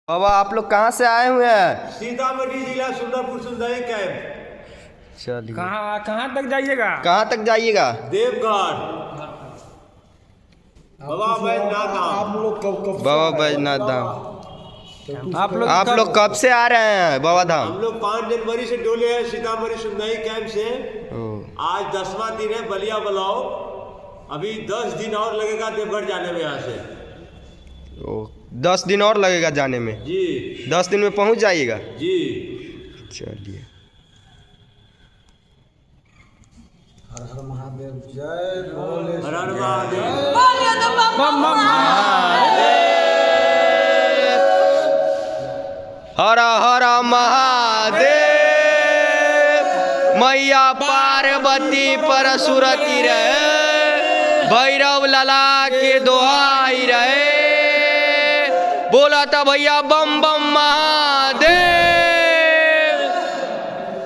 बाबा आप लोग कहाँ से आए हुए हैं? सीतामढ़ी जिला सुंदरपुर सुंदरी कैंप। चलिए। कहाँ तक जाइएगा? कहाँ तक जाइएगा? देवघर बाबा बैजनाथ धाम। बाबा बैजनाथ धाम। आप लोग कब से आ रहे हैं बाबा धाम? हम लोग 5 जनवरी से डोले हैं सीतामढ़ी सुंदरी कैंप से। आज 10वां दिन है बलिया बुलाओ। अभी 10 दिन और लगेगा देवघर जाने में यहाँ से। 10 दिन और लगेगा जाने में? जी 10 दिन में पहुंच जाइएगा? जी। चलिए। हर हर महादेव जय भोले। हर हर महादेव। हर हर महादेव। मैया पार्वती परसुरती रहे, भैरव लला के दोहाई रहे। बोला था भैया बम बम महादेव।